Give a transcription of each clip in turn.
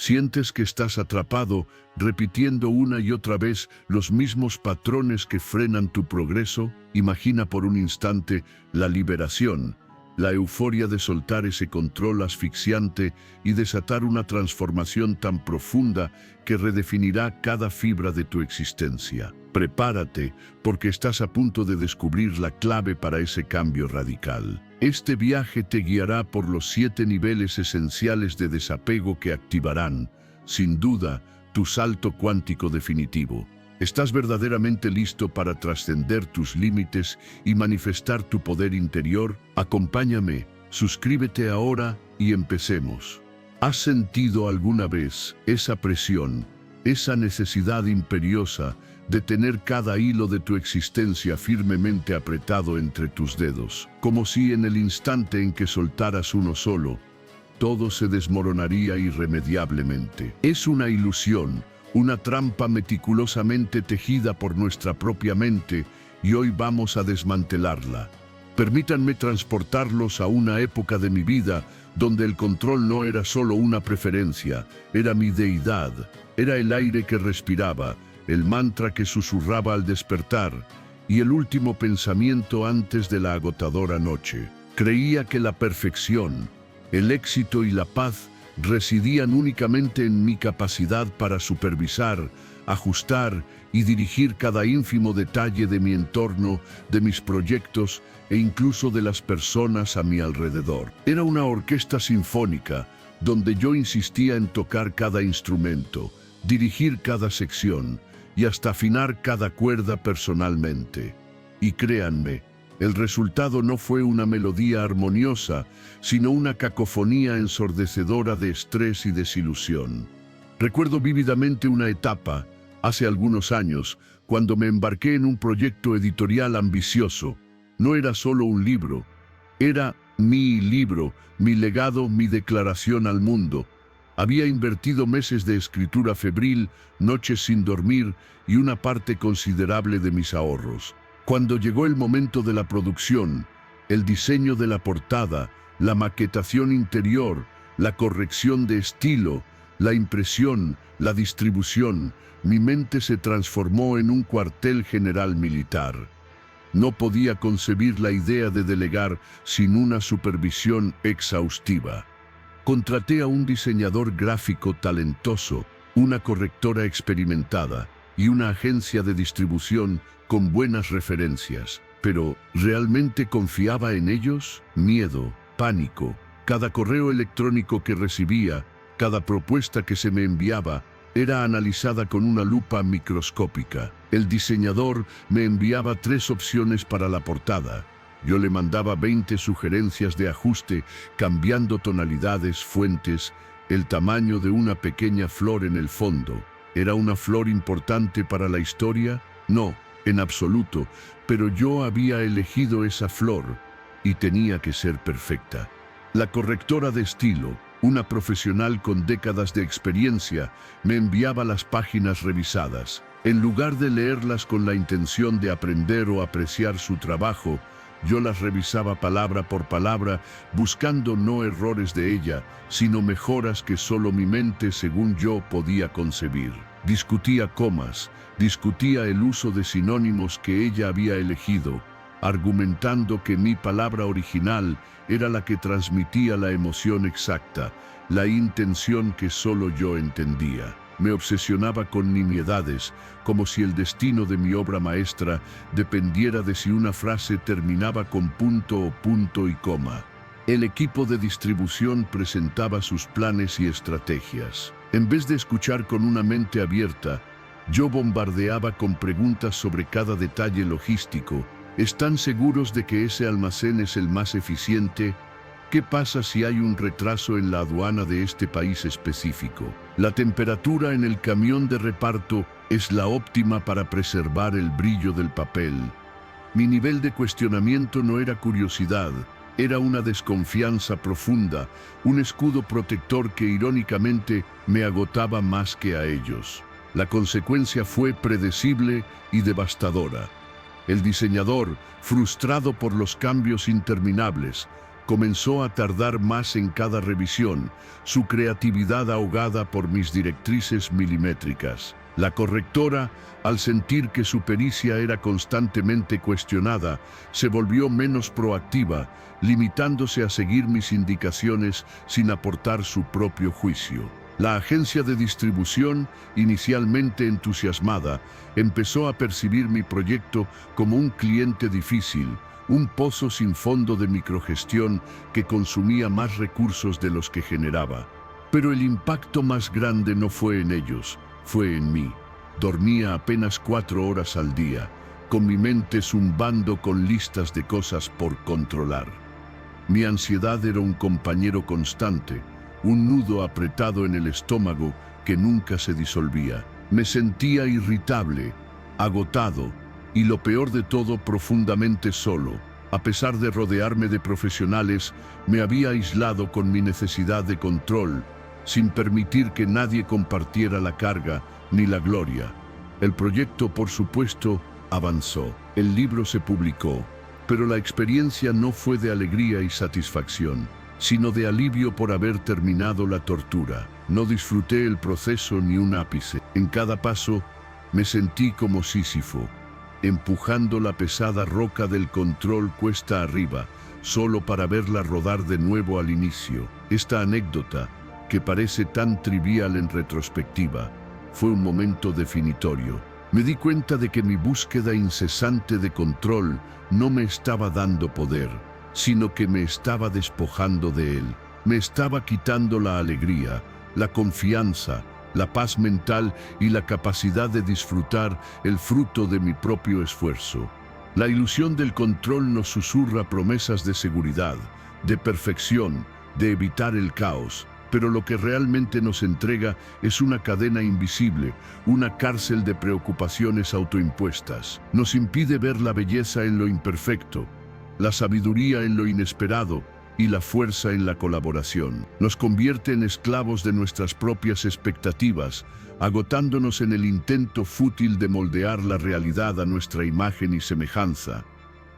Sientes que estás atrapado, repitiendo una y otra vez los mismos patrones que frenan tu progreso. Imagina por un instante la liberación, la euforia de soltar ese control asfixiante y desatar una transformación tan profunda que redefinirá cada fibra de tu existencia. Prepárate, porque estás a punto de descubrir la clave para ese cambio radical. Este viaje te guiará por los 7 niveles esenciales de desapego que activarán, sin duda, tu salto cuántico definitivo. ¿Estás verdaderamente listo para trascender tus límites y manifestar tu poder interior? Acompáñame, suscríbete ahora y empecemos. ¿Has sentido alguna vez esa presión, esa necesidad imperiosa de tener cada hilo de tu existencia firmemente apretado entre tus dedos, como si en el instante en que soltaras uno solo, todo se desmoronaría irremediablemente? Es una ilusión, una trampa meticulosamente tejida por nuestra propia mente, y hoy vamos a desmantelarla. Permítanme transportarlos a una época de mi vida donde el control no era solo una preferencia, era mi deidad, era el aire que respiraba, el mantra que susurraba al despertar y el último pensamiento antes de la agotadora noche. Creía que la perfección, el éxito y la paz residían únicamente en mi capacidad para supervisar, ajustar y dirigir cada ínfimo detalle de mi entorno, de mis proyectos e incluso de las personas a mi alrededor. Era una orquesta sinfónica donde yo insistía en tocar cada instrumento, dirigir cada sección y hasta afinar cada cuerda personalmente. Y créanme, el resultado no fue una melodía armoniosa, sino una cacofonía ensordecedora de estrés y desilusión. Recuerdo vívidamente una etapa, hace algunos años, cuando me embarqué en un proyecto editorial ambicioso. No era solo un libro, era mi libro, mi legado, mi declaración al mundo. Había invertido meses de escritura febril, noches sin dormir y una parte considerable de mis ahorros. Cuando llegó el momento de la producción, el diseño de la portada, la maquetación interior, la corrección de estilo, la impresión, la distribución, mi mente se transformó en un cuartel general militar. No podía concebir la idea de delegar sin una supervisión exhaustiva. Contraté a un diseñador gráfico talentoso, una correctora experimentada y una agencia de distribución con buenas referencias. Pero, ¿realmente confiaba en ellos? Miedo, pánico. Cada correo electrónico que recibía, cada propuesta que se me enviaba, era analizada con una lupa microscópica. El diseñador me enviaba 3 opciones para la portada. Yo le mandaba 20 sugerencias de ajuste, cambiando tonalidades, fuentes, el tamaño de una pequeña flor en el fondo. ¿Era una flor importante para la historia? No, en absoluto, pero yo había elegido esa flor y tenía que ser perfecta. La correctora de estilo, una profesional con décadas de experiencia, me enviaba las páginas revisadas. En lugar de leerlas con la intención de aprender o apreciar su trabajo, yo las revisaba palabra por palabra, buscando no errores de ella, sino mejoras que solo mi mente, según yo, podía concebir. Discutía comas, discutía el uso de sinónimos que ella había elegido, argumentando que mi palabra original era la que transmitía la emoción exacta, la intención que solo yo entendía. Me obsesionaba con nimiedades, como si el destino de mi obra maestra dependiera de si una frase terminaba con punto o punto y coma. El equipo de distribución presentaba sus planes y estrategias. En vez de escuchar con una mente abierta, yo bombardeaba con preguntas sobre cada detalle logístico. ¿Están seguros de que ese almacén es el más eficiente? ¿Qué pasa si hay un retraso en la aduana de este país específico? La temperatura en el camión de reparto es la óptima para preservar el brillo del papel. Mi nivel de cuestionamiento no era curiosidad, era una desconfianza profunda, un escudo protector que irónicamente me agotaba más que a ellos. La consecuencia fue predecible y devastadora. El diseñador, frustrado por los cambios interminables, comenzó a tardar más en cada revisión, su creatividad ahogada por mis directrices milimétricas. La correctora, al sentir que su pericia era constantemente cuestionada, se volvió menos proactiva, limitándose a seguir mis indicaciones sin aportar su propio juicio. La agencia de distribución, inicialmente entusiasmada, empezó a percibir mi proyecto como un cliente difícil, un pozo sin fondo de microgestión que consumía más recursos de los que generaba. Pero el impacto más grande no fue en ellos, fue en mí. Dormía apenas 4 horas al día, con mi mente zumbando con listas de cosas por controlar. Mi ansiedad era un compañero constante, un nudo apretado en el estómago que nunca se disolvía. Me sentía irritable, agotado y, lo peor de todo, profundamente solo. A pesar de rodearme de profesionales, me había aislado con mi necesidad de control, sin permitir que nadie compartiera la carga ni la gloria. El proyecto, por supuesto, avanzó. El libro se publicó, pero la experiencia no fue de alegría y satisfacción, sino de alivio por haber terminado la tortura. No disfruté el proceso ni un ápice. En cada paso me sentí como Sísifo, empujando la pesada roca del control cuesta arriba, solo para verla rodar de nuevo al inicio. Esta anécdota, que parece tan trivial en retrospectiva, fue un momento definitorio. Me di cuenta de que mi búsqueda incesante de control no me estaba dando poder, sino que me estaba despojando de él. Me estaba quitando la alegría, la confianza, la paz mental y la capacidad de disfrutar el fruto de mi propio esfuerzo. La ilusión del control nos susurra promesas de seguridad, de perfección, de evitar el caos, pero lo que realmente nos entrega es una cadena invisible, una cárcel de preocupaciones autoimpuestas. Nos impide ver la belleza en lo imperfecto, la sabiduría en lo inesperado y la fuerza en la colaboración. Nos convierte en esclavos de nuestras propias expectativas, agotándonos en el intento fútil de moldear la realidad a nuestra imagen y semejanza,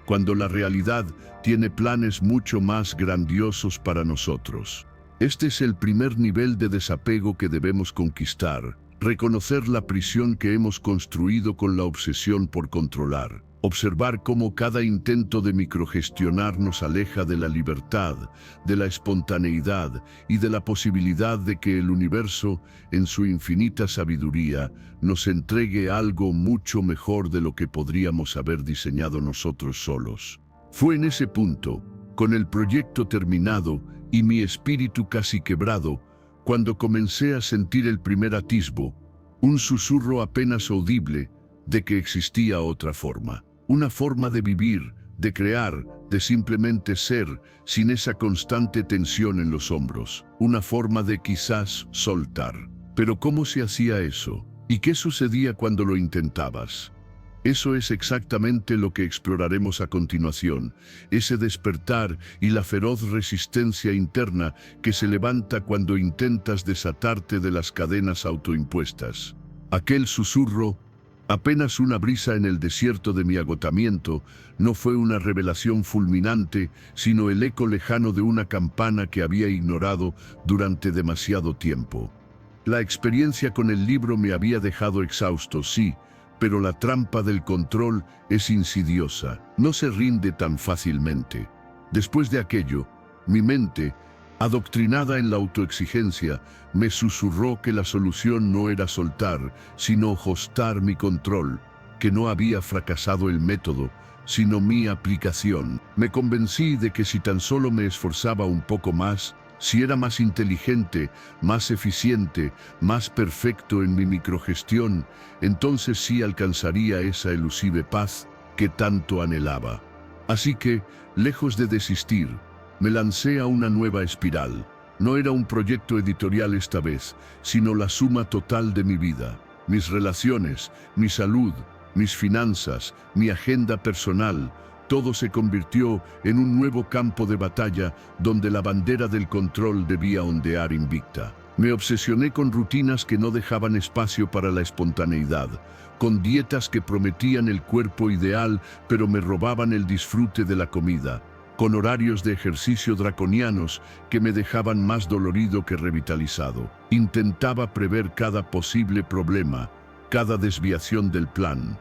cuando la realidad tiene planes mucho más grandiosos para nosotros. Este es el primer nivel de desapego que debemos conquistar, reconocer la prisión que hemos construido con la obsesión por controlar. Observar cómo cada intento de microgestionar nos aleja de la libertad, de la espontaneidad y de la posibilidad de que el universo, en su infinita sabiduría, nos entregue algo mucho mejor de lo que podríamos haber diseñado nosotros solos. Fue en ese punto, con el proyecto terminado y mi espíritu casi quebrado, cuando comencé a sentir el primer atisbo, un susurro apenas audible de que existía otra forma. Una forma de vivir, de crear, de simplemente ser, sin esa constante tensión en los hombros. Una forma de quizás soltar. Pero ¿cómo se hacía eso? ¿Y qué sucedía cuando lo intentabas? Eso es exactamente lo que exploraremos a continuación, ese despertar y la feroz resistencia interna que se levanta cuando intentas desatarte de las cadenas autoimpuestas. Aquel susurro, apenas una brisa en el desierto de mi agotamiento, no fue una revelación fulminante, sino el eco lejano de una campana que había ignorado durante demasiado tiempo. La experiencia con el libro me había dejado exhausto, sí, pero la trampa del control es insidiosa, no se rinde tan fácilmente. Después de aquello, mi mente, adoctrinada en la autoexigencia, me susurró que la solución no era soltar, sino ajustar mi control, que no había fracasado el método, sino mi aplicación. Me convencí de que si tan solo me esforzaba un poco más, si era más inteligente, más eficiente, más perfecto en mi microgestión, entonces sí alcanzaría esa elusive paz que tanto anhelaba. Así que, lejos de desistir, me lancé a una nueva espiral. No era un proyecto editorial esta vez, sino la suma total de mi vida, mis relaciones, mi salud, mis finanzas, mi agenda personal. Todo se convirtió en un nuevo campo de batalla donde la bandera del control debía ondear invicta. Me obsesioné con rutinas que no dejaban espacio para la espontaneidad, con dietas que prometían el cuerpo ideal pero me robaban el disfrute de la comida, con horarios de ejercicio draconianos que me dejaban más dolorido que revitalizado. Intentaba prever cada posible problema, cada desviación del plan.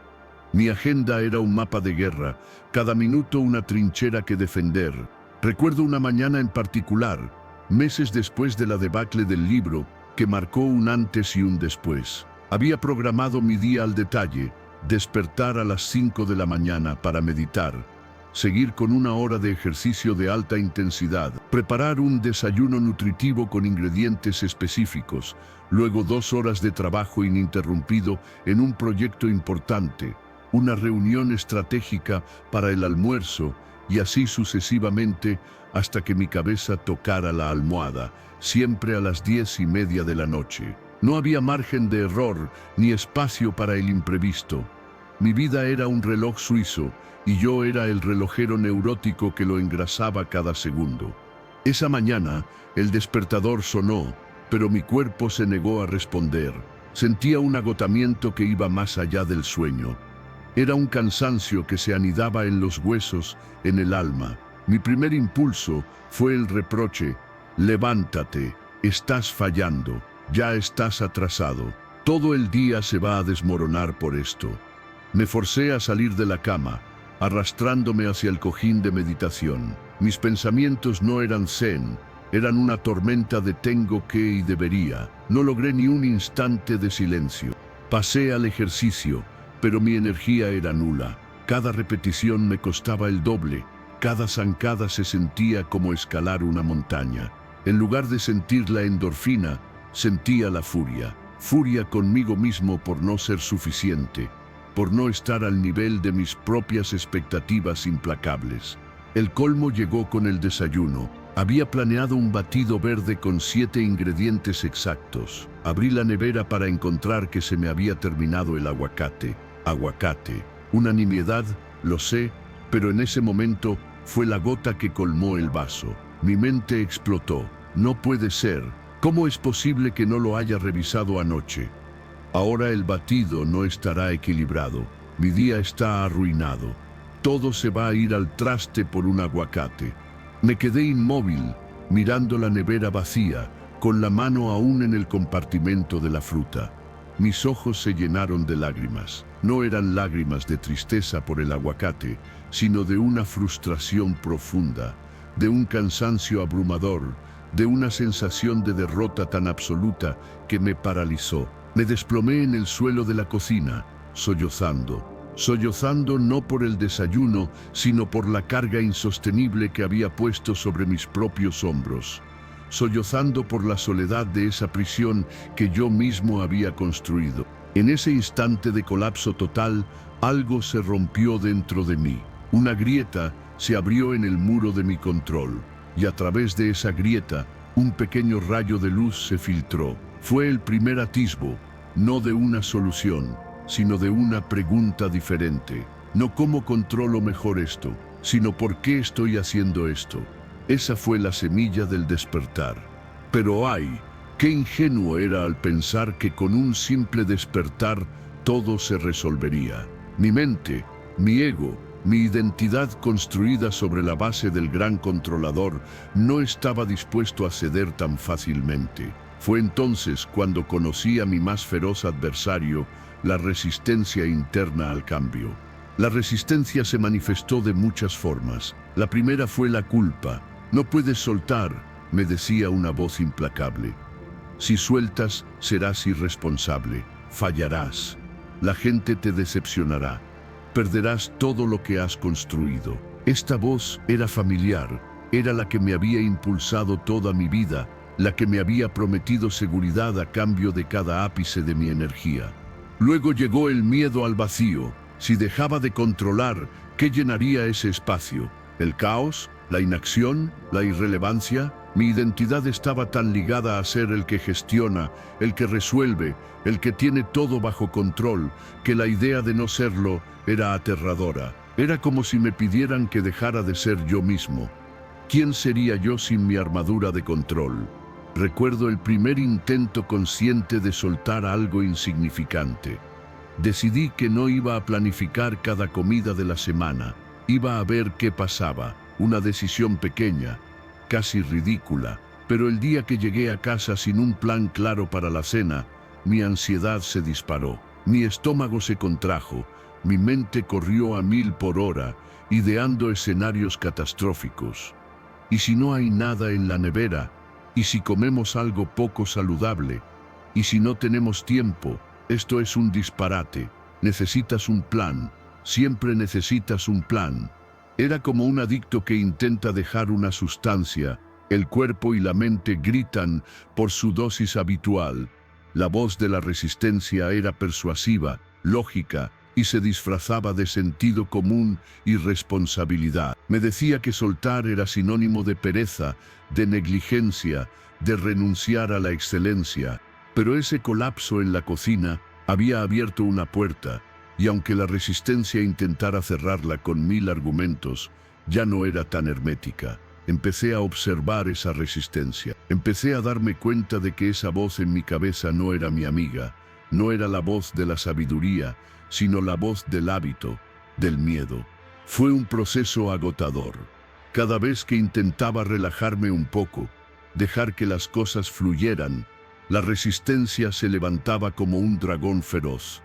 Mi agenda era un mapa de guerra, cada minuto una trinchera que defender. Recuerdo una mañana en particular, meses después de la debacle del libro, que marcó un antes y un después. Había programado mi día al detalle, despertar a las 5 de la mañana para meditar, seguir con 1 hora de ejercicio de alta intensidad, preparar un desayuno nutritivo con ingredientes específicos, luego 2 horas de trabajo ininterrumpido en un proyecto importante, una reunión estratégica para el almuerzo y así sucesivamente hasta que mi cabeza tocara la almohada, siempre a las 10:30 de la noche. No había margen de error ni espacio para el imprevisto. Mi vida era un reloj suizo y yo era el relojero neurótico que lo engrasaba cada segundo. Esa mañana el despertador sonó, pero mi cuerpo se negó a responder. Sentía un agotamiento que iba más allá del sueño. Era un cansancio que se anidaba en los huesos, en el alma. Mi primer impulso fue el reproche: levántate, estás fallando, ya estás atrasado. Todo el día se va a desmoronar por esto. Me forcé a salir de la cama, arrastrándome hacia el cojín de meditación. Mis pensamientos no eran zen, eran una tormenta de tengo que y debería. No logré ni un instante de silencio. Pasé al ejercicio, pero mi energía era nula. Cada repetición me costaba el doble. Cada zancada se sentía como escalar una montaña. En lugar de sentir la endorfina, sentía la furia. Furia conmigo mismo por no ser suficiente, por no estar al nivel de mis propias expectativas implacables. El colmo llegó con el desayuno. Había planeado un batido verde con 7 ingredientes exactos. Abrí la nevera para encontrar que se me había terminado el aguacate. Aguacate. Una nimiedad, lo sé, pero en ese momento fue la gota que colmó el vaso. Mi mente explotó. No puede ser. ¿Cómo es posible que no lo haya revisado anoche? Ahora el batido no estará equilibrado. Mi día está arruinado. Todo se va a ir al traste por un aguacate. Me quedé inmóvil, mirando la nevera vacía, con la mano aún en el compartimento de la fruta. Mis ojos se llenaron de lágrimas. No eran lágrimas de tristeza por el aguacate, sino de una frustración profunda, de un cansancio abrumador, de una sensación de derrota tan absoluta que me paralizó. Me desplomé en el suelo de la cocina, sollozando. Sollozando no por el desayuno, sino por la carga insostenible que había puesto sobre mis propios hombros. Sollozando por la soledad de esa prisión que yo mismo había construido. En ese instante de colapso total, algo se rompió dentro de mí. Una grieta se abrió en el muro de mi control, y a través de esa grieta, un pequeño rayo de luz se filtró. Fue el primer atisbo, no de una solución, sino de una pregunta diferente. No cómo controlo mejor esto, sino por qué estoy haciendo esto. Esa fue la semilla del despertar. Pero ¡ay! Qué ingenuo era al pensar que con un simple despertar todo se resolvería. Mi mente, mi ego, mi identidad construida sobre la base del gran controlador no estaba dispuesto a ceder tan fácilmente. Fue entonces cuando conocí a mi más feroz adversario, la resistencia interna al cambio. La resistencia se manifestó de muchas formas. La primera fue la culpa. No puedes soltar, me decía una voz implacable. Si sueltas, serás irresponsable, fallarás. La gente te decepcionará. Perderás todo lo que has construido. Esta voz era familiar, era la que me había impulsado toda mi vida, la que me había prometido seguridad a cambio de cada ápice de mi energía. Luego llegó el miedo al vacío. Si dejaba de controlar, ¿qué llenaría ese espacio? ¿El caos? ¿La inacción? ¿La irrelevancia? Mi identidad estaba tan ligada a ser el que gestiona, el que resuelve, el que tiene todo bajo control, que la idea de no serlo era aterradora. Era como si me pidieran que dejara de ser yo mismo. ¿Quién sería yo sin mi armadura de control? Recuerdo el primer intento consciente de soltar algo insignificante. Decidí que no iba a planificar cada comida de la semana. Iba a ver qué pasaba. una decisión pequeña, casi ridícula, pero el día que llegué a casa sin un plan claro para la cena, mi ansiedad se disparó, mi estómago se contrajo, mi mente corrió a 1000 por hora, ideando escenarios catastróficos. ¿Y si no hay nada en la nevera? ¿Y si comemos algo poco saludable? ¿Y si no tenemos tiempo? Esto es un disparate. Necesitas un plan. Siempre necesitas un plan. Era como un adicto que intenta dejar una sustancia. El cuerpo y la mente gritan por su dosis habitual. La voz de la resistencia era persuasiva, lógica, y se disfrazaba de sentido común y responsabilidad. Me decía que soltar era sinónimo de pereza, de negligencia, de renunciar a la excelencia. Pero ese colapso en la cocina había abierto una puerta, y aunque la resistencia intentara cerrarla con 1000 argumentos, ya no era tan hermética. Empecé a observar esa resistencia. Empecé a darme cuenta de que esa voz en mi cabeza no era mi amiga, no era la voz de la sabiduría, sino la voz del hábito, del miedo. Fue un proceso agotador. Cada vez que intentaba relajarme un poco, dejar que las cosas fluyeran, la resistencia se levantaba como un dragón feroz.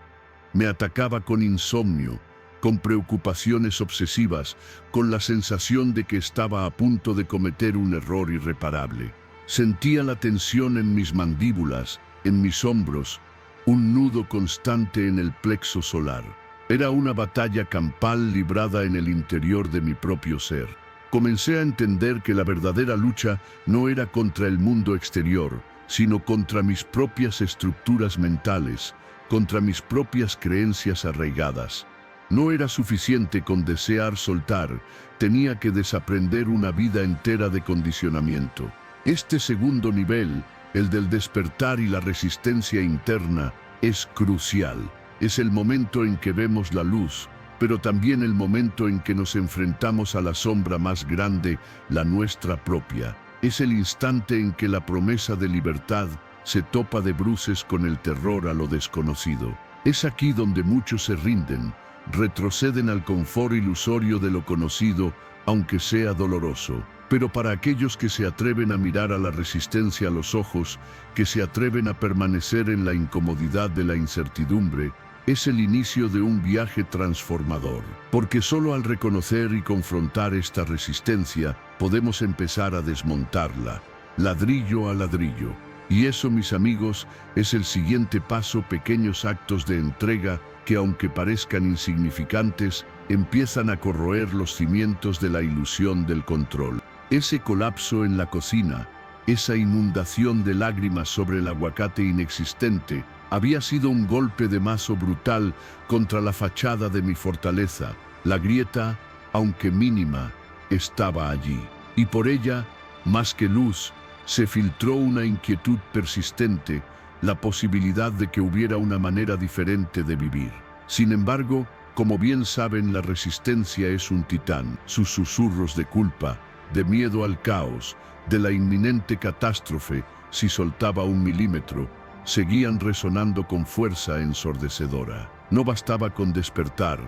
Me atacaba con insomnio, con preocupaciones obsesivas, con la sensación de que estaba a punto de cometer un error irreparable. Sentía la tensión en mis mandíbulas, en mis hombros, un nudo constante en el plexo solar. Era una batalla campal librada en el interior de mi propio ser. Comencé a entender que la verdadera lucha no era contra el mundo exterior, sino contra mis propias estructuras mentales, contra mis propias creencias arraigadas. No era suficiente con desear soltar, tenía que desaprender una vida entera de condicionamiento. Este segundo nivel, el del despertar y la resistencia interna, es crucial. Es el momento en que vemos la luz, pero también el momento en que nos enfrentamos a la sombra más grande, la nuestra propia. Es el instante en que la promesa de libertad se topa de bruces con el terror a lo desconocido. Es aquí donde muchos se rinden, retroceden al confort ilusorio de lo conocido, aunque sea doloroso. Pero para aquellos que se atreven a mirar a la resistencia a los ojos, que se atreven a permanecer en la incomodidad de la incertidumbre, es el inicio de un viaje transformador. Porque solo al reconocer y confrontar esta resistencia, podemos empezar a desmontarla, ladrillo a ladrillo. Y eso, mis amigos, es el siguiente paso: pequeños actos de entrega que, aunque parezcan insignificantes, empiezan a corroer los cimientos de la ilusión del control. Ese colapso en la cocina, esa inundación de lágrimas sobre el aguacate inexistente, había sido un golpe de mazo brutal contra la fachada de mi fortaleza. La grieta, aunque mínima, estaba allí. Y por ella, más que luz, se filtró una inquietud persistente, la posibilidad de que hubiera una manera diferente de vivir. Sin embargo, como bien saben, la resistencia es un titán. Sus susurros de culpa, de miedo al caos, de la inminente catástrofe, si soltaba 1 milímetro, seguían resonando con fuerza ensordecedora. No bastaba con despertar,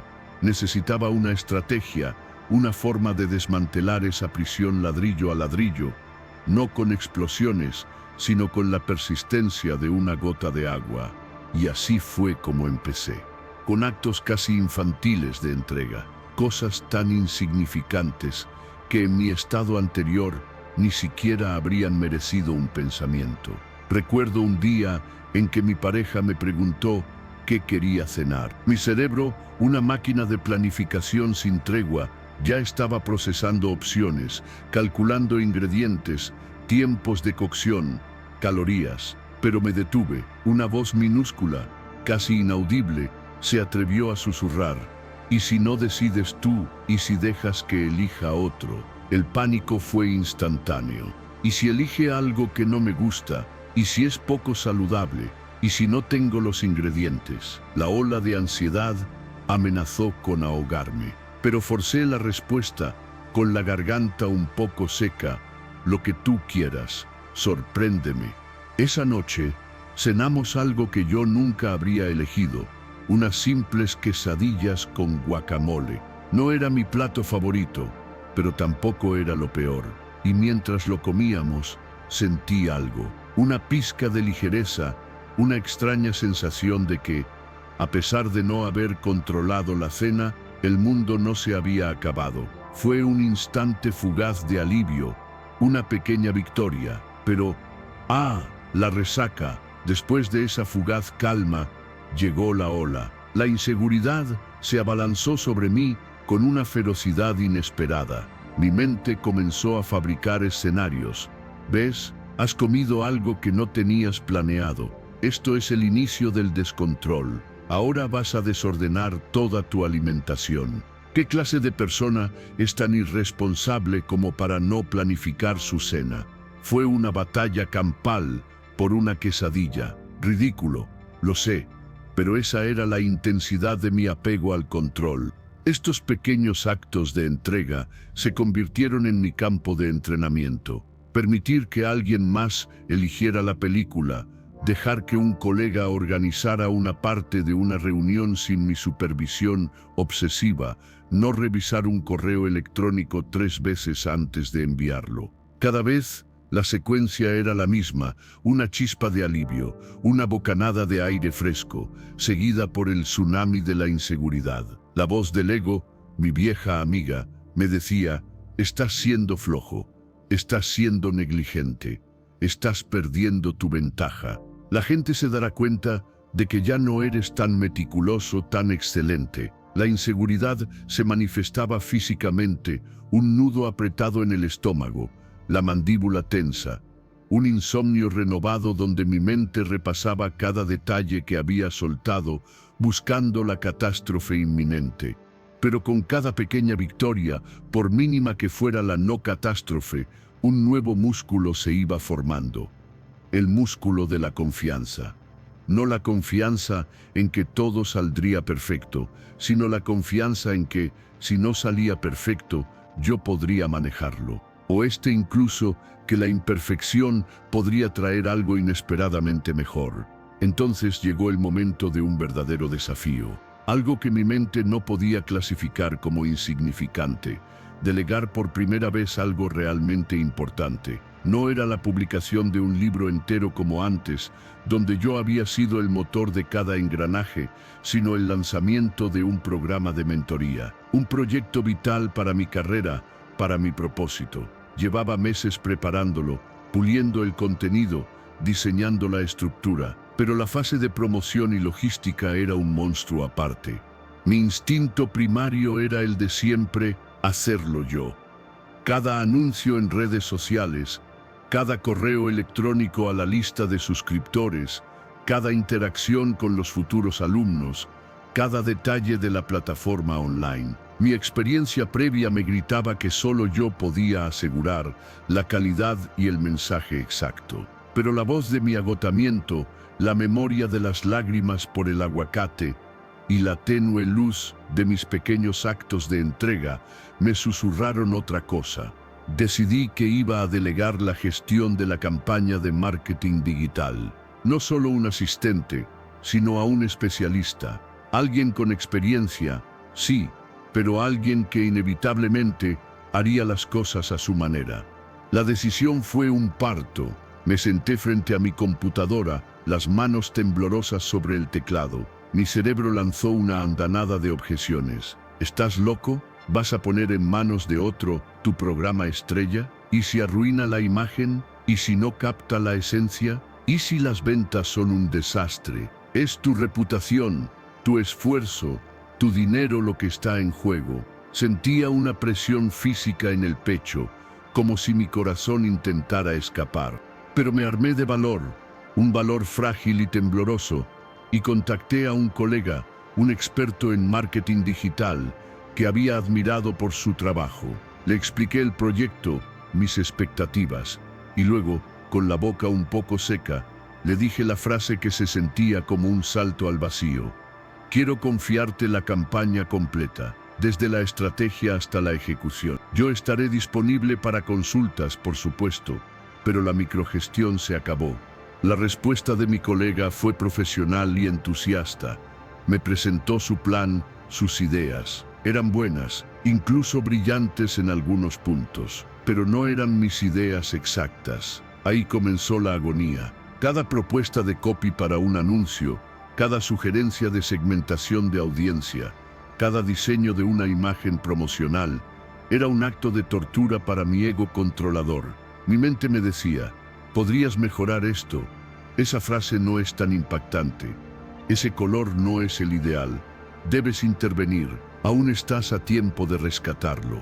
necesitaba una estrategia, una forma de desmantelar esa prisión ladrillo a ladrillo, no con explosiones, sino con la persistencia de una gota de agua. Y así fue como empecé, con actos casi infantiles de entrega, cosas tan insignificantes que en mi estado anterior ni siquiera habrían merecido un pensamiento. Recuerdo un día en que mi pareja me preguntó qué quería cenar. Mi cerebro, una máquina de planificación sin tregua, ya estaba procesando opciones, calculando ingredientes, tiempos de cocción, calorías. Pero me detuve. Una voz minúscula, casi inaudible, se atrevió a susurrar: ¿y si no decides tú? ¿Y si dejas que elija otro? El pánico fue instantáneo. ¿Y si elige algo que no me gusta? ¿Y si es poco saludable? ¿Y si no tengo los ingredientes? La ola de ansiedad amenazó con ahogarme. Pero forcé la respuesta, con la garganta un poco seca: lo que tú quieras, sorpréndeme. Esa noche, cenamos algo que yo nunca habría elegido: unas simples quesadillas con guacamole. No era mi plato favorito, pero tampoco era lo peor. Y mientras lo comíamos, sentí algo, una pizca de ligereza, una extraña sensación de que, a pesar de no haber controlado la cena, el mundo no se había acabado. Fue un instante fugaz de alivio, una pequeña victoria, pero la resaca. Después de esa fugaz calma, llegó la ola. La inseguridad se abalanzó sobre mí con una ferocidad inesperada. Mi mente comenzó a fabricar escenarios. ¿Ves? Has comido algo que no tenías planeado. Esto es el inicio del descontrol. Ahora vas a desordenar toda tu alimentación. ¿Qué clase de persona es tan irresponsable como para no planificar su cena? Fue una batalla campal por una quesadilla. Ridículo, lo sé, pero esa era la intensidad de mi apego al control. Estos pequeños actos de entrega se convirtieron en mi campo de entrenamiento. Permitir que alguien más eligiera la película, dejar que un colega organizara una parte de una reunión sin mi supervisión obsesiva, no revisar un correo electrónico 3 veces antes de enviarlo. Cada vez la secuencia era la misma, una chispa de alivio, una bocanada de aire fresco, seguida por el tsunami de la inseguridad. La voz del ego, mi vieja amiga, me decía: estás siendo flojo, estás siendo negligente, estás perdiendo tu ventaja. La gente se dará cuenta de que ya no eres tan meticuloso, tan excelente. La inseguridad se manifestaba físicamente, un nudo apretado en el estómago, la mandíbula tensa, un insomnio renovado donde mi mente repasaba cada detalle que había soltado, buscando la catástrofe inminente. Pero con cada pequeña victoria, por mínima que fuera la no catástrofe, un nuevo músculo se iba formando. El músculo de la confianza. No la confianza en que todo saldría perfecto, sino la confianza en que, si no salía perfecto, yo podría manejarlo. O incluso que la imperfección podría traer algo inesperadamente mejor. Entonces llegó el momento de un verdadero desafío. Algo que mi mente no podía clasificar como insignificante. Delegar por primera vez algo realmente importante. No era la publicación de un libro entero como antes, donde yo había sido el motor de cada engranaje, sino el lanzamiento de un programa de mentoría. Un proyecto vital para mi carrera, para mi propósito. Llevaba meses preparándolo, puliendo el contenido, diseñando la estructura, pero la fase de promoción y logística era un monstruo aparte. Mi instinto primario era el de siempre hacerlo yo. Cada anuncio en redes sociales, cada correo electrónico a la lista de suscriptores, cada interacción con los futuros alumnos, cada detalle de la plataforma online. Mi experiencia previa me gritaba que solo yo podía asegurar la calidad y el mensaje exacto. Pero la voz de mi agotamiento, la memoria de las lágrimas por el aguacate y la tenue luz de mis pequeños actos de entrega me susurraron otra cosa. Decidí que iba a delegar la gestión de la campaña de marketing digital. No solo un asistente, sino a un especialista. Alguien con experiencia, sí, pero alguien que inevitablemente haría las cosas a su manera. La decisión fue un parto. Me senté frente a mi computadora, las manos temblorosas sobre el teclado. Mi cerebro lanzó una andanada de objeciones. ¿Estás loco? ¿Vas a poner en manos de otro tu programa estrella? ¿Y si arruina la imagen? ¿Y si no capta la esencia? ¿Y si las ventas son un desastre? Es tu reputación, tu esfuerzo, tu dinero lo que está en juego. Sentía una presión física en el pecho, como si mi corazón intentara escapar. Pero me armé de valor, un valor frágil y tembloroso, y contacté a un colega, un experto en marketing digital, que había admirado por su trabajo. Le expliqué el proyecto, mis expectativas, y luego, con la boca un poco seca, le dije la frase que se sentía como un salto al vacío. Quiero confiarte la campaña completa, desde la estrategia hasta la ejecución. Yo estaré disponible para consultas, por supuesto, pero la microgestión se acabó. La respuesta de mi colega fue profesional y entusiasta. Me presentó su plan, sus ideas. Eran buenas, incluso brillantes en algunos puntos, pero no eran mis ideas exactas. Ahí comenzó la agonía. Cada propuesta de copy para un anuncio, cada sugerencia de segmentación de audiencia, cada diseño de una imagen promocional, era un acto de tortura para mi ego controlador. Mi mente me decía, podrías mejorar esto. Esa frase no es tan impactante. Ese color no es el ideal. Debes intervenir. Aún estás a tiempo de rescatarlo.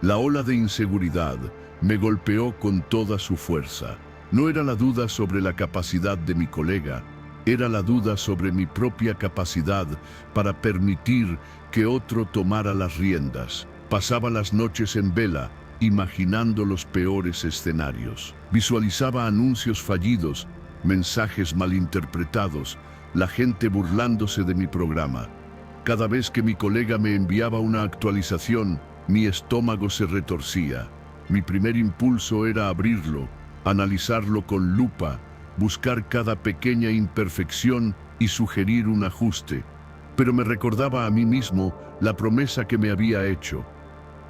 La ola de inseguridad me golpeó con toda su fuerza. No era la duda sobre la capacidad de mi colega, era la duda sobre mi propia capacidad para permitir que otro tomara las riendas. Pasaba las noches en vela, imaginando los peores escenarios. Visualizaba anuncios fallidos, mensajes malinterpretados, la gente burlándose de mi programa. Cada vez que mi colega me enviaba una actualización, mi estómago se retorcía. Mi primer impulso era abrirlo, analizarlo con lupa, buscar cada pequeña imperfección y sugerir un ajuste. Pero me recordaba a mí mismo la promesa que me había hecho.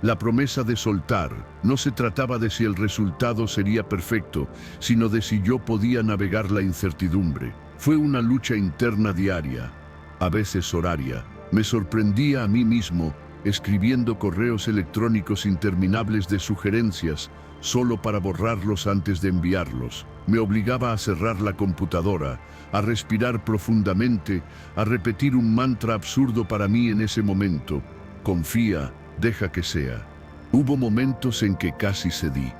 La promesa de soltar. No se trataba de si el resultado sería perfecto, sino de si yo podía navegar la incertidumbre. Fue una lucha interna diaria, a veces horaria. Me sorprendía a mí mismo escribiendo correos electrónicos interminables de sugerencias, solo para borrarlos antes de enviarlos. Me obligaba a cerrar la computadora, a respirar profundamente, a repetir un mantra absurdo para mí en ese momento. Confía, deja que sea. Hubo momentos en que casi cedí.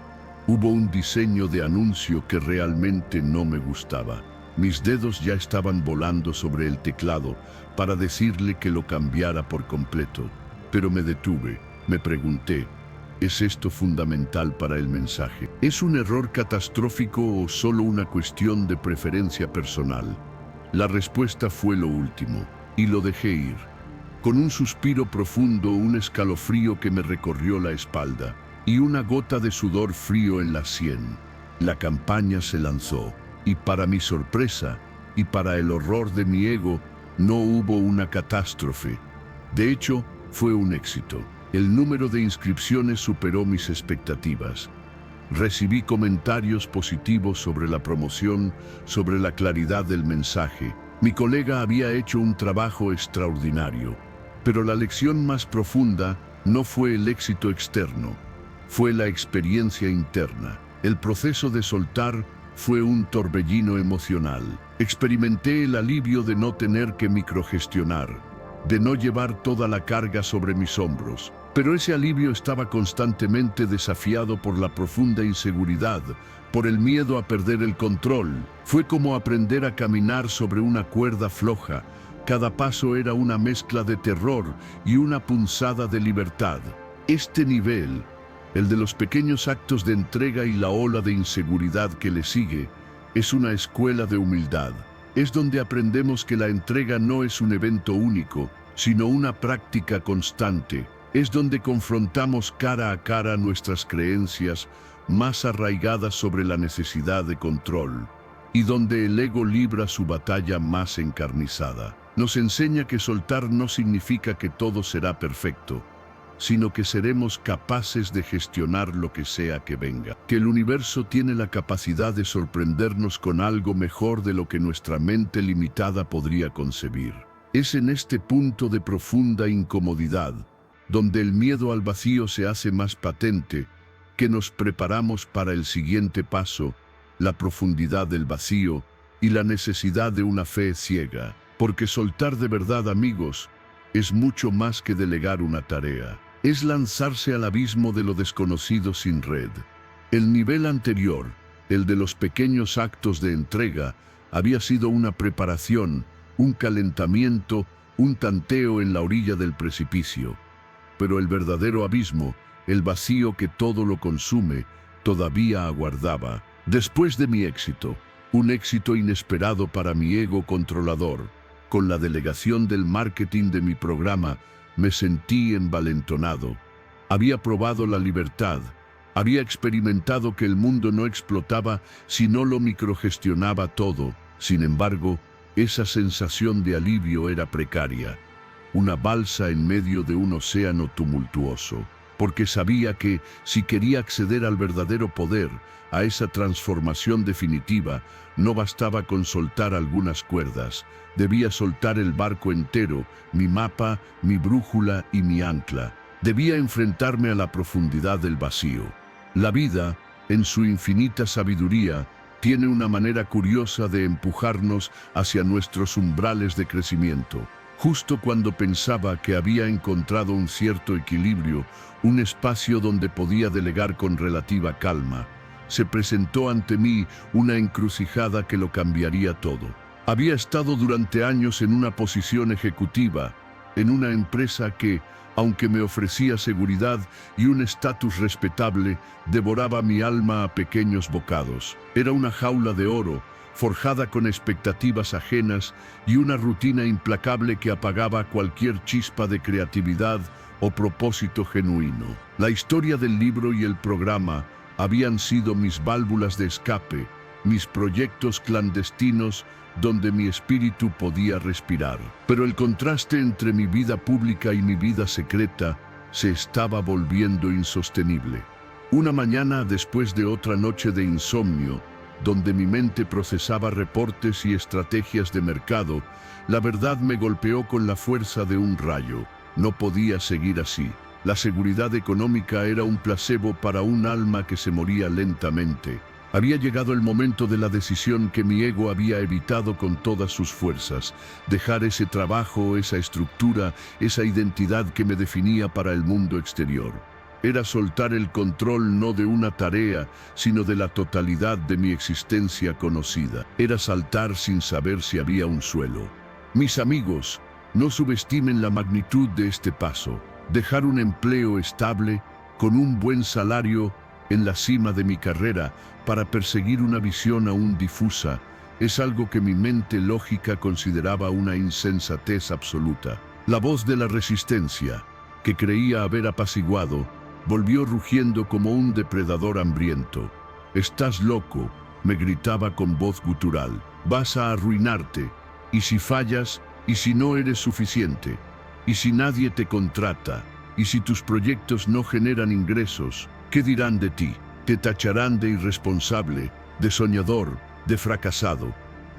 Hubo un diseño de anuncio que realmente no me gustaba. Mis dedos ya estaban volando sobre el teclado para decirle que lo cambiara por completo. Pero me detuve, me pregunté, ¿es esto fundamental para el mensaje? ¿Es un error catastrófico o solo una cuestión de preferencia personal? La respuesta fue lo último, y lo dejé ir. Con un suspiro profundo, un escalofrío que me recorrió la espalda, y una gota de sudor frío en la sien. La campaña se lanzó, y para mi sorpresa, y para el horror de mi ego, no hubo una catástrofe. De hecho, fue un éxito. El número de inscripciones superó mis expectativas. Recibí comentarios positivos sobre la promoción, sobre la claridad del mensaje. Mi colega había hecho un trabajo extraordinario. Pero la lección más profunda no fue el éxito externo, fue la experiencia interna. El proceso de soltar fue un torbellino emocional. Experimenté el alivio de no tener que microgestionar, de no llevar toda la carga sobre mis hombros. Pero ese alivio estaba constantemente desafiado por la profunda inseguridad, por el miedo a perder el control. Fue como aprender a caminar sobre una cuerda floja. Cada paso era una mezcla de terror y una punzada de libertad. Este nivel, el de los pequeños actos de entrega y la ola de inseguridad que le sigue, es una escuela de humildad. Es donde aprendemos que la entrega no es un evento único, sino una práctica constante. Es donde confrontamos cara a cara nuestras creencias más arraigadas sobre la necesidad de control, y donde el ego libra su batalla más encarnizada. Nos enseña que soltar no significa que todo será perfecto, sino que seremos capaces de gestionar lo que sea que venga. Que el universo tiene la capacidad de sorprendernos con algo mejor de lo que nuestra mente limitada podría concebir. Es en este punto de profunda incomodidad, donde el miedo al vacío se hace más patente, que nos preparamos para el siguiente paso, la profundidad del vacío y la necesidad de una fe ciega. Porque soltar de verdad, amigos, es mucho más que delegar una tarea. Es lanzarse al abismo de lo desconocido sin red. El nivel anterior, el de los pequeños actos de entrega, había sido una preparación, un calentamiento, un tanteo en la orilla del precipicio. Pero el verdadero abismo, el vacío que todo lo consume, todavía aguardaba. Después de mi éxito, un éxito inesperado para mi ego controlador, con la delegación del marketing de mi programa, me sentí envalentonado. Había probado la libertad, había experimentado que el mundo no explotaba si no lo microgestionaba todo. Sin embargo, esa sensación de alivio era precaria. una balsa en medio de un océano tumultuoso, porque sabía que, si quería acceder al verdadero poder, a esa transformación definitiva, no bastaba con soltar algunas cuerdas, debía soltar el barco entero, mi mapa, mi brújula y mi ancla. Debía enfrentarme a la profundidad del vacío. La vida, en su infinita sabiduría, tiene una manera curiosa de empujarnos hacia nuestros umbrales de crecimiento. Justo cuando pensaba que había encontrado un cierto equilibrio, un espacio donde podía delegar con relativa calma, se presentó ante mí una encrucijada que lo cambiaría todo. Había estado durante años en una posición ejecutiva, en una empresa que, aunque me ofrecía seguridad y un estatus respetable, devoraba mi alma a pequeños bocados. Era una jaula de oro, forjada con expectativas ajenas y una rutina implacable que apagaba cualquier chispa de creatividad o propósito genuino. La historia del libro y el programa habían sido mis válvulas de escape, mis proyectos clandestinos donde mi espíritu podía respirar. Pero el contraste entre mi vida pública y mi vida secreta se estaba volviendo insostenible. Una mañana, después de otra noche de insomnio, donde mi mente procesaba reportes y estrategias de mercado, la verdad me golpeó con la fuerza de un rayo. No podía seguir así. La seguridad económica era un placebo para un alma que se moría lentamente. Había llegado el momento de la decisión que mi ego había evitado con todas sus fuerzas, dejar ese trabajo, esa estructura, esa identidad que me definía para el mundo exterior. Era soltar el control no de una tarea, sino de la totalidad de mi existencia conocida. Era saltar sin saber si había un suelo. Mis amigos, no subestimen la magnitud de este paso. Dejar un empleo estable, con un buen salario, en la cima de mi carrera, para perseguir una visión aún difusa, es algo que mi mente lógica consideraba una insensatez absoluta. La voz de la resistencia, que creía haber apaciguado, volvió rugiendo como un depredador hambriento. «Estás loco», me gritaba con voz gutural. «Vas a arruinarte. Y si fallas, y si no eres suficiente, y si nadie te contrata, y si tus proyectos no generan ingresos, ¿qué dirán de ti? Te tacharán de irresponsable, de soñador, de fracasado».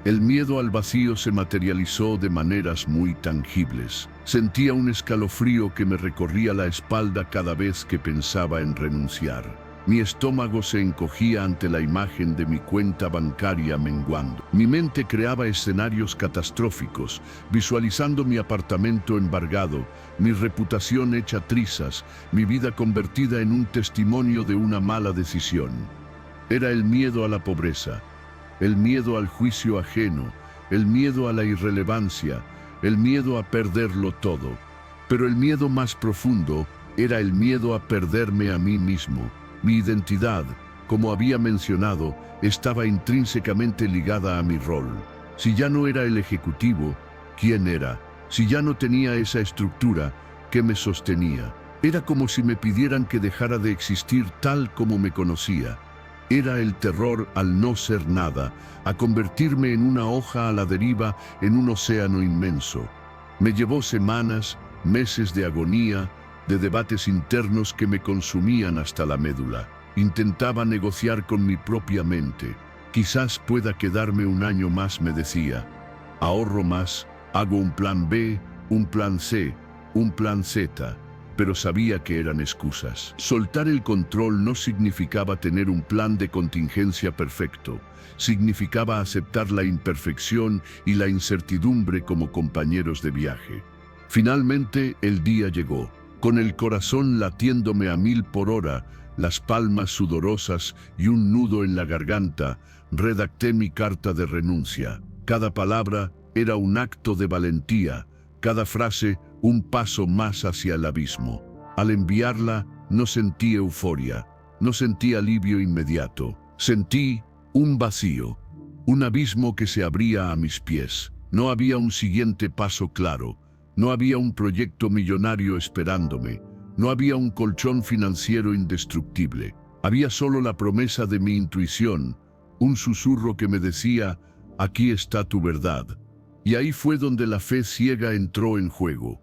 El miedo al vacío se materializó de maneras muy tangibles. Sentía un escalofrío que me recorría la espalda cada vez que pensaba en renunciar. Mi estómago se encogía ante la imagen de mi cuenta bancaria menguando. Mi mente creaba escenarios catastróficos, visualizando mi apartamento embargado, mi reputación hecha trizas, mi vida convertida en un testimonio de una mala decisión. Era el miedo a la pobreza, el miedo al juicio ajeno, el miedo a la irrelevancia, el miedo a perderlo todo. Pero el miedo más profundo era el miedo a perderme a mí mismo. Mi identidad, como había mencionado, estaba intrínsecamente ligada a mi rol. Si ya no era el ejecutivo, ¿quién era? Si ya no tenía esa estructura, ¿qué me sostenía? Era como si me pidieran que dejara de existir tal como me conocía. Era el terror al no ser nada, a convertirme en una hoja a la deriva en un océano inmenso. Me llevó semanas, meses de agonía, de debates internos que me consumían hasta la médula. Intentaba negociar con mi propia mente. Quizás pueda quedarme un año más, me decía. Ahorro más, hago un plan B, un plan C, un plan Z. Pero sabía que eran excusas. Soltar el control no significaba tener un plan de contingencia perfecto. Significaba aceptar la imperfección y la incertidumbre como compañeros de viaje. Finalmente, el día llegó. Con el corazón latiéndome a 1000 por hora, las palmas sudorosas y un nudo en la garganta, redacté mi carta de renuncia. Cada palabra era un acto de valentía, cada frase un paso más hacia el abismo. Al enviarla, no sentí euforia, no sentí alivio inmediato. Sentí un vacío, un abismo que se abría a mis pies. No había un siguiente paso claro. No había un proyecto millonario esperándome. No había un colchón financiero indestructible. Había solo la promesa de mi intuición, un susurro que me decía, aquí está tu verdad. Y ahí fue donde la fe ciega entró en juego.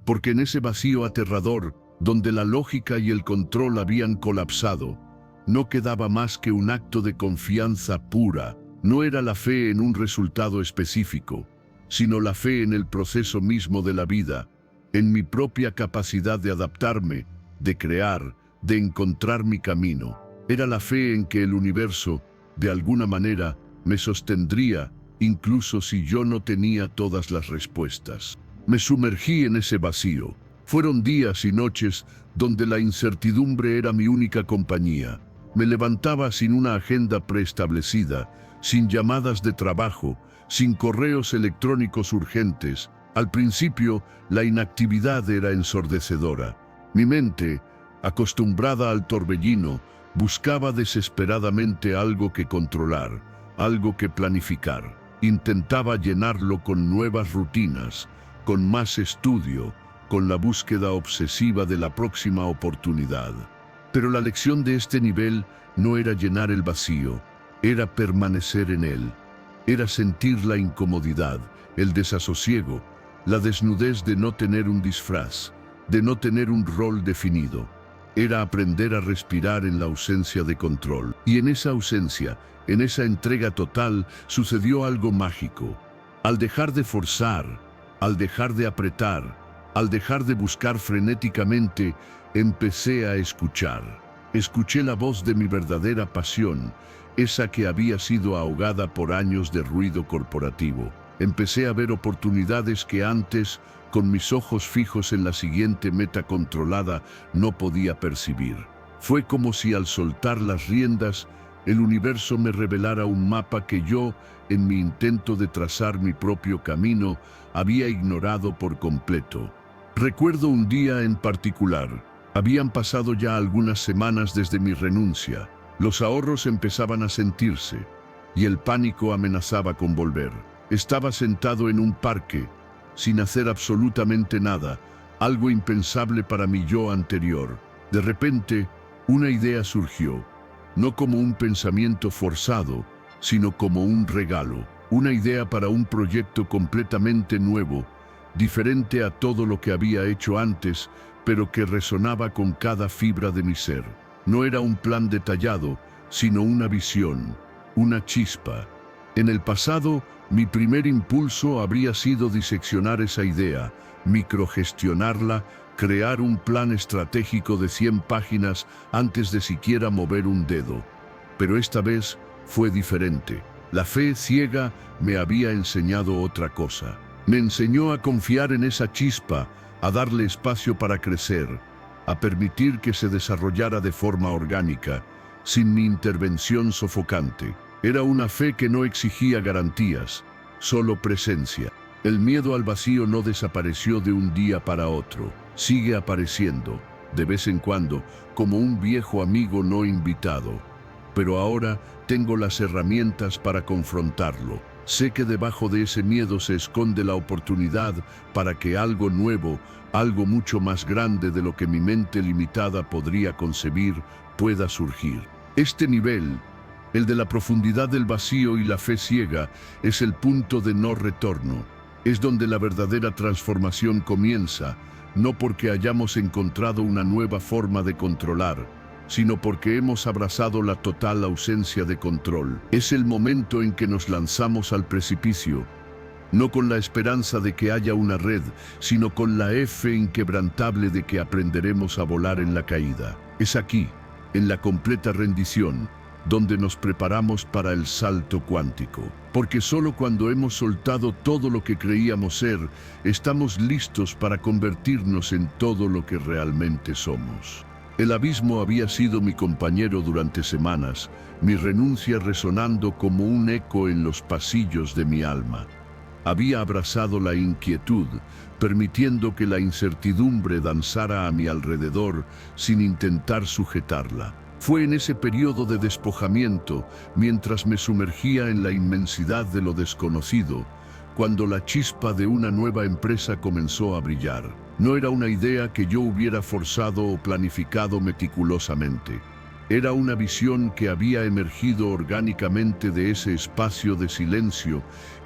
porque en ese vacío aterrador, donde la lógica y el control habían colapsado, no quedaba más que un acto de confianza pura. No era la fe en un resultado específico, sino la fe en el proceso mismo de la vida, en mi propia capacidad de adaptarme, de crear, de encontrar mi camino. Era la fe en que el universo, de alguna manera, me sostendría, incluso si yo no tenía todas las respuestas. Me sumergí en ese vacío. Fueron días y noches donde la incertidumbre era mi única compañía. Me levantaba sin una agenda preestablecida, sin llamadas de trabajo, sin correos electrónicos urgentes. Al principio, la inactividad era ensordecedora. Mi mente, acostumbrada al torbellino, buscaba desesperadamente algo que controlar, algo que planificar. Intentaba llenarlo con nuevas rutinas, con más estudio, con la búsqueda obsesiva de la próxima oportunidad. Pero la lección de este nivel no era llenar el vacío, era permanecer en él. Era sentir la incomodidad, el desasosiego, la desnudez de no tener un disfraz, de no tener un rol definido. Era aprender a respirar en la ausencia de control. Y en esa ausencia, en esa entrega total, sucedió algo mágico. Al dejar de forzar, al dejar de apretar, al dejar de buscar frenéticamente, empecé a escuchar. Escuché la voz de mi verdadera pasión, esa que había sido ahogada por años de ruido corporativo. Empecé a ver oportunidades que antes, con mis ojos fijos en la siguiente meta controlada, no podía percibir. Fue como si al soltar las riendas, el universo me revelara un mapa que yo, en mi intento de trazar mi propio camino, había ignorado por completo. Recuerdo un día en particular. Habían pasado ya algunas semanas desde mi renuncia. Los ahorros empezaban a sentirse, y el pánico amenazaba con volver. Estaba sentado en un parque, sin hacer absolutamente nada, algo impensable para mi yo anterior. De repente, una idea surgió, no como un pensamiento forzado, sino como un regalo. Una idea para un proyecto completamente nuevo, diferente a todo lo que había hecho antes, pero que resonaba con cada fibra de mi ser. No era un plan detallado, sino una visión, una chispa. En el pasado, mi primer impulso habría sido diseccionar esa idea, microgestionarla, crear un plan estratégico de 100 páginas antes de siquiera mover un dedo. Pero esta vez fue diferente. La fe ciega me había enseñado otra cosa. Me enseñó a confiar en esa chispa, a darle espacio para crecer, a permitir que se desarrollara de forma orgánica, sin mi intervención sofocante. Era una fe que no exigía garantías, solo presencia. El miedo al vacío no desapareció de un día para otro. Sigue apareciendo, de vez en cuando, como un viejo amigo no invitado. Pero ahora tengo las herramientas para confrontarlo. Sé que debajo de ese miedo se esconde la oportunidad para que algo nuevo, algo mucho más grande de lo que mi mente limitada podría concebir, pueda surgir. Este nivel, el de la profundidad del vacío y la fe ciega, es el punto de no retorno. Es donde la verdadera transformación comienza, no porque hayamos encontrado una nueva forma de controlar, sino porque hemos abrazado la total ausencia de control. Es el momento en que nos lanzamos al precipicio, no con la esperanza de que haya una red, sino con la fe inquebrantable de que aprenderemos a volar en la caída. Es aquí, en la completa rendición, donde nos preparamos para el salto cuántico. Porque solo cuando hemos soltado todo lo que creíamos ser, estamos listos para convertirnos en todo lo que realmente somos. El abismo había sido mi compañero durante semanas, mi renuncia resonando como un eco en los pasillos de mi alma. Había abrazado la inquietud, permitiendo que la incertidumbre danzara a mi alrededor sin intentar sujetarla. Fue en ese periodo de despojamiento, mientras me sumergía en la inmensidad de lo desconocido, cuando la chispa de una nueva empresa comenzó a brillar. No era una idea que yo hubiera forzado o planificado meticulosamente. Era una visión que había emergido orgánicamente de ese espacio de silencio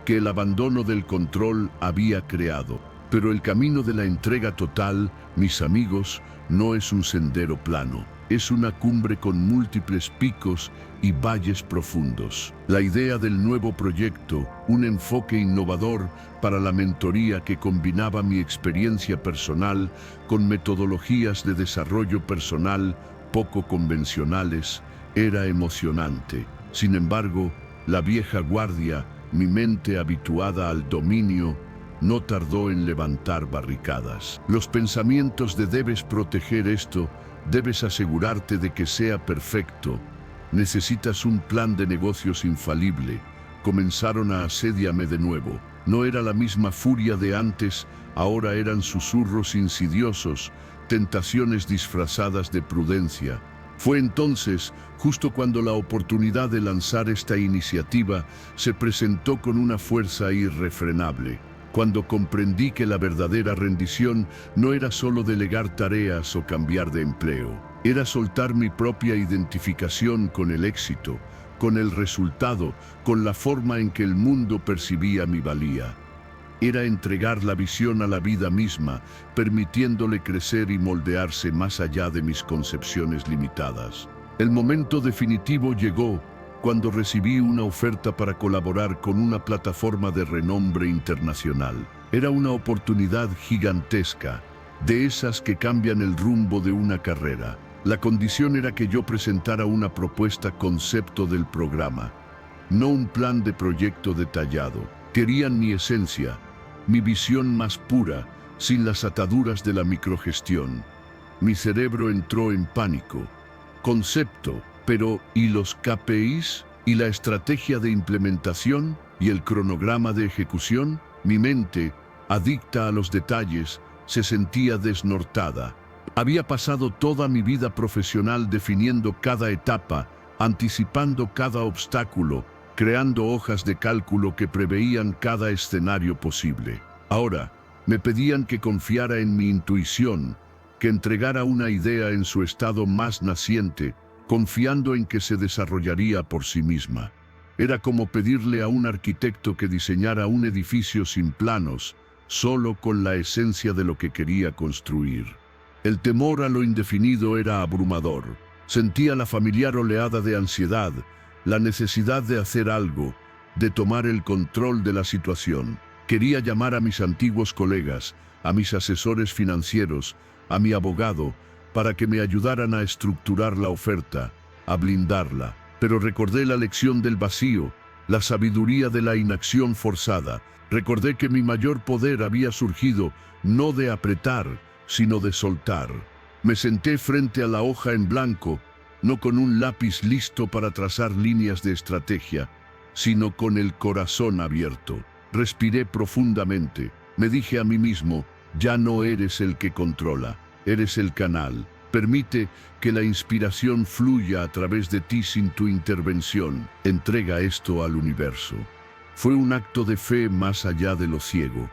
que el abandono del control había creado. Pero el camino de la entrega total, mis amigos, no es un sendero plano. Es una cumbre con múltiples picos y valles profundos. La idea del nuevo proyecto, un enfoque innovador para la mentoría que combinaba mi experiencia personal con metodologías de desarrollo personal poco convencionales, era emocionante. Sin embargo, la vieja guardia, mi mente habituada al dominio, no tardó en levantar barricadas. Los pensamientos de debes proteger esto, debes asegurarte de que sea perfecto, necesitas un plan de negocios infalible, comenzaron a asediarme de nuevo. No era la misma furia de antes, ahora eran susurros insidiosos, tentaciones disfrazadas de prudencia. Fue entonces, justo cuando la oportunidad de lanzar esta iniciativa se presentó con una fuerza irrefrenable. Cuando comprendí que la verdadera rendición no era solo delegar tareas o cambiar de empleo, era soltar mi propia identificación con el éxito, con el resultado, con la forma en que el mundo percibía mi valía. Era entregar la visión a la vida misma, permitiéndole crecer y moldearse más allá de mis concepciones limitadas. El momento definitivo llegó cuando recibí una oferta para colaborar con una plataforma de renombre internacional. Era una oportunidad gigantesca, de esas que cambian el rumbo de una carrera. La condición era que yo presentara una propuesta concepto del programa, no un plan de proyecto detallado. Querían mi esencia, mi visión más pura, sin las ataduras de la microgestión. Mi cerebro entró en pánico. Concepto. Pero, ¿y los KPIs? ¿Y la estrategia de implementación? ¿Y el cronograma de ejecución? Mi mente, adicta a los detalles, se sentía desnortada. Había pasado toda mi vida profesional definiendo cada etapa, anticipando cada obstáculo, creando hojas de cálculo que preveían cada escenario posible. Ahora, me pedían que confiara en mi intuición, que entregara una idea en su estado más naciente, confiando en que se desarrollaría por sí misma. Era como pedirle a un arquitecto que diseñara un edificio sin planos, solo con la esencia de lo que quería construir. El temor a lo indefinido era abrumador. Sentía la familiar oleada de ansiedad, la necesidad de hacer algo, de tomar el control de la situación. Quería llamar a mis antiguos colegas, a mis asesores financieros, a mi abogado, para que me ayudaran a estructurar la oferta, a blindarla. Pero recordé la lección del vacío, la sabiduría de la inacción forzada. Recordé que mi mayor poder había surgido no de apretar, sino de soltar. Me senté frente a la hoja en blanco, no con un lápiz listo para trazar líneas de estrategia, sino con el corazón abierto. Respiré profundamente. Me dije a mí mismo, ya no eres el que controla. Eres el canal. Permite que la inspiración fluya a través de ti sin tu intervención. Entrega esto al universo. Fue un acto de fe más allá de lo ciego.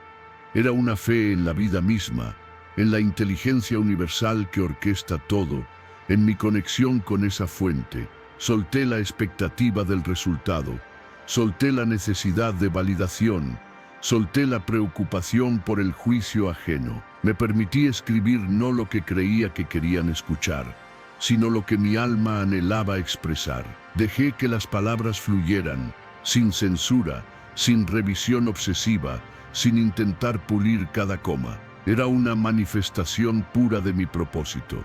Era una fe en la vida misma, en la inteligencia universal que orquesta todo, en mi conexión con esa fuente. Solté la expectativa del resultado. Solté la necesidad de validación. Solté la preocupación por el juicio ajeno. Me permití escribir no lo que creía que querían escuchar, sino lo que mi alma anhelaba expresar. Dejé que las palabras fluyeran, sin censura, sin revisión obsesiva, sin intentar pulir cada coma. Era una manifestación pura de mi propósito.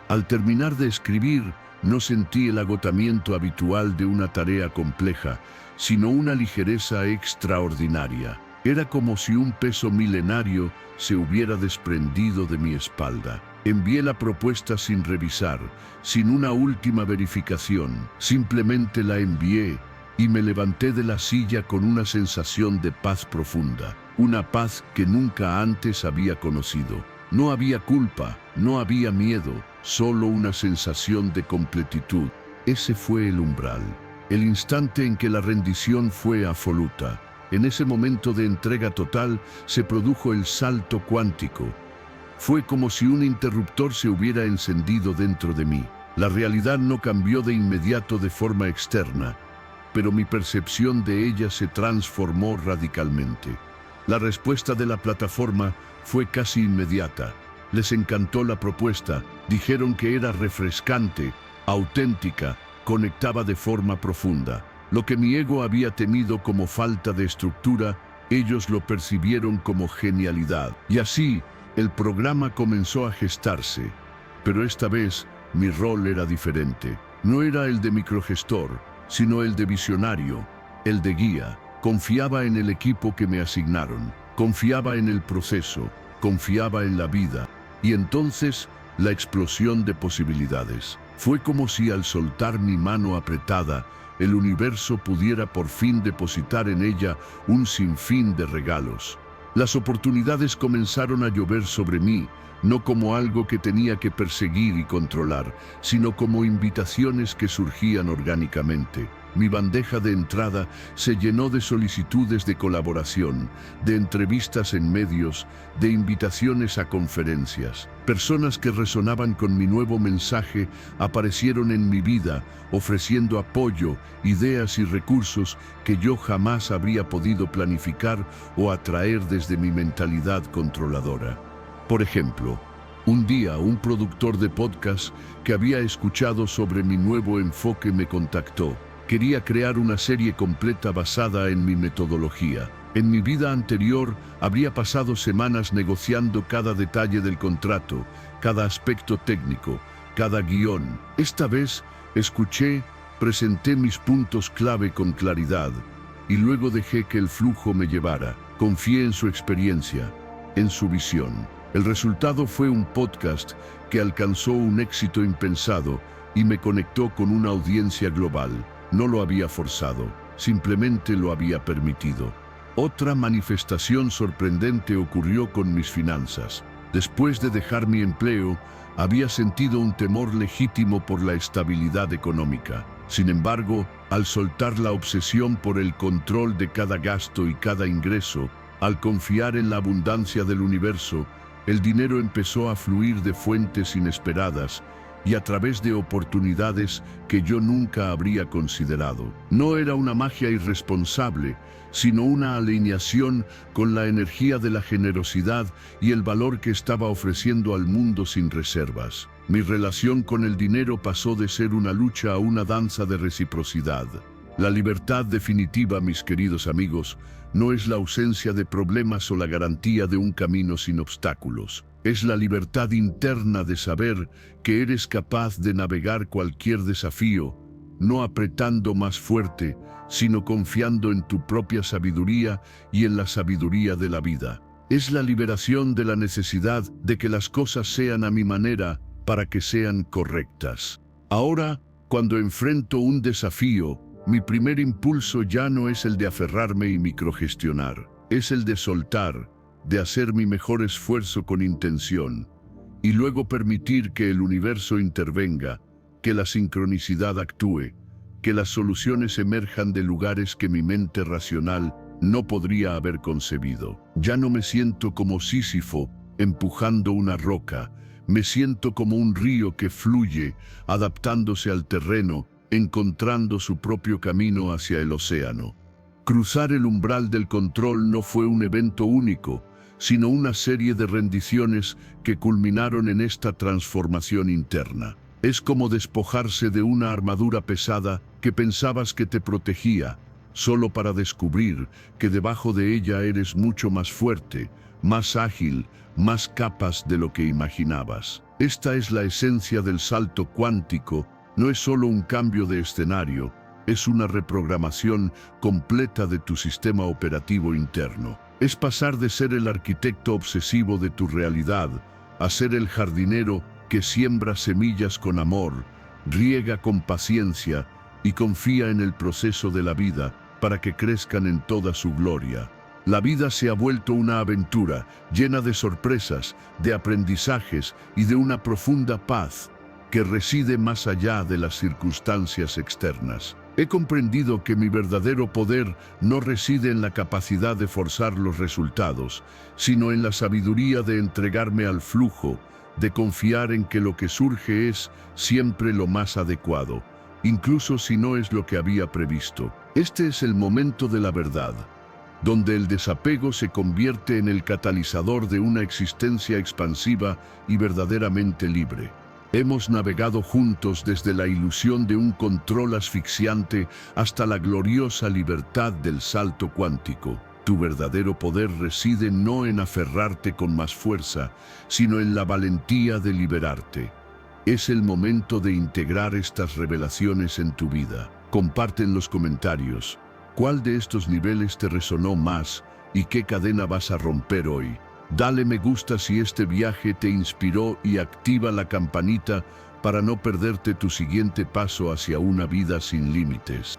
Al terminar de escribir, no sentí el agotamiento habitual de una tarea compleja, sino una ligereza extraordinaria. Era como si un peso milenario se hubiera desprendido de mi espalda. Envié la propuesta sin revisar, sin una última verificación. Simplemente la envié y me levanté de la silla con una sensación de paz profunda. Una paz que nunca antes había conocido. No había culpa, no había miedo, solo una sensación de completitud. Ese fue el umbral, el instante en que la rendición fue absoluta. En ese momento de entrega total se produjo el salto cuántico. Fue como si un interruptor se hubiera encendido dentro de mí. La realidad no cambió de inmediato de forma externa, pero mi percepción de ella se transformó radicalmente. La respuesta de la plataforma fue casi inmediata. Les encantó la propuesta, dijeron que era refrescante, auténtica, conectaba de forma profunda. Lo que mi ego había temido como falta de estructura, ellos lo percibieron como genialidad. Y así, el programa comenzó a gestarse. Pero esta vez, mi rol era diferente. No era el de microgestor, sino el de visionario, el de guía. Confiaba en el equipo que me asignaron, confiaba en el proceso, confiaba en la vida. Y entonces, la explosión de posibilidades. Fue como si al soltar mi mano apretada, el universo pudiera por fin depositar en ella un sinfín de regalos. Las oportunidades comenzaron a llover sobre mí, no como algo que tenía que perseguir y controlar, sino como invitaciones que surgían orgánicamente. Mi bandeja de entrada se llenó de solicitudes de colaboración, de entrevistas en medios, de invitaciones a conferencias. Personas que resonaban con mi nuevo mensaje aparecieron en mi vida, ofreciendo apoyo, ideas y recursos que yo jamás habría podido planificar o atraer desde mi mentalidad controladora. Por ejemplo, un día un productor de podcast que había escuchado sobre mi nuevo enfoque me contactó. Quería crear una serie completa basada en mi metodología. En mi vida anterior habría pasado semanas negociando cada detalle del contrato, cada aspecto técnico, cada guión. Esta vez escuché, presenté mis puntos clave con claridad y luego dejé que el flujo me llevara. Confié en su experiencia, en su visión. El resultado fue un podcast que alcanzó un éxito impensado y me conectó con una audiencia global. No lo había forzado, simplemente lo había permitido. Otra manifestación sorprendente ocurrió con mis finanzas. Después de dejar mi empleo, había sentido un temor legítimo por la estabilidad económica. Sin embargo, al soltar la obsesión por el control de cada gasto y cada ingreso, al confiar en la abundancia del universo, el dinero empezó a fluir de fuentes inesperadas y a través de oportunidades que yo nunca habría considerado. No era una magia irresponsable, sino una alineación con la energía de la generosidad y el valor que estaba ofreciendo al mundo sin reservas. Mi relación con el dinero pasó de ser una lucha a una danza de reciprocidad. La libertad definitiva, mis queridos amigos, no es la ausencia de problemas o la garantía de un camino sin obstáculos. Es la libertad interna de saber que eres capaz de navegar cualquier desafío, no apretando más fuerte, sino confiando en tu propia sabiduría y en la sabiduría de la vida. Es la liberación de la necesidad de que las cosas sean a mi manera para que sean correctas. Ahora, cuando enfrento un desafío, mi primer impulso ya no es el de aferrarme y microgestionar, es el de soltar, de hacer mi mejor esfuerzo con intención, y luego permitir que el universo intervenga, que la sincronicidad actúe, que las soluciones emerjan de lugares que mi mente racional no podría haber concebido. Ya no me siento como Sísifo empujando una roca, me siento como un río que fluye, adaptándose al terreno, encontrando su propio camino hacia el océano. Cruzar el umbral del control no fue un evento único, sino una serie de rendiciones que culminaron en esta transformación interna. Es como despojarse de una armadura pesada que pensabas que te protegía, solo para descubrir que debajo de ella eres mucho más fuerte, más ágil, más capaz de lo que imaginabas. Esta es la esencia del salto cuántico. No es solo un cambio de escenario, es una reprogramación completa de tu sistema operativo interno. Es pasar de ser el arquitecto obsesivo de tu realidad a ser el jardinero que siembra semillas con amor, riega con paciencia y confía en el proceso de la vida para que crezcan en toda su gloria. La vida se ha vuelto una aventura llena de sorpresas, de aprendizajes y de una profunda paz que reside más allá de las circunstancias externas. He comprendido que mi verdadero poder no reside en la capacidad de forzar los resultados, sino en la sabiduría de entregarme al flujo, de confiar en que lo que surge es siempre lo más adecuado, incluso si no es lo que había previsto. Este es el momento de la verdad. donde el desapego se convierte en el catalizador de una existencia expansiva y verdaderamente libre. Hemos navegado juntos desde la ilusión de un control asfixiante hasta la gloriosa libertad del salto cuántico. Tu verdadero poder reside no en aferrarte con más fuerza, sino en la valentía de liberarte. Es el momento de integrar estas revelaciones en tu vida. Comparte en los comentarios cuál de estos niveles te resonó más y qué cadena vas a romper hoy. Dale me gusta si este viaje te inspiró y activa la campanita para no perderte tu siguiente paso hacia una vida sin límites.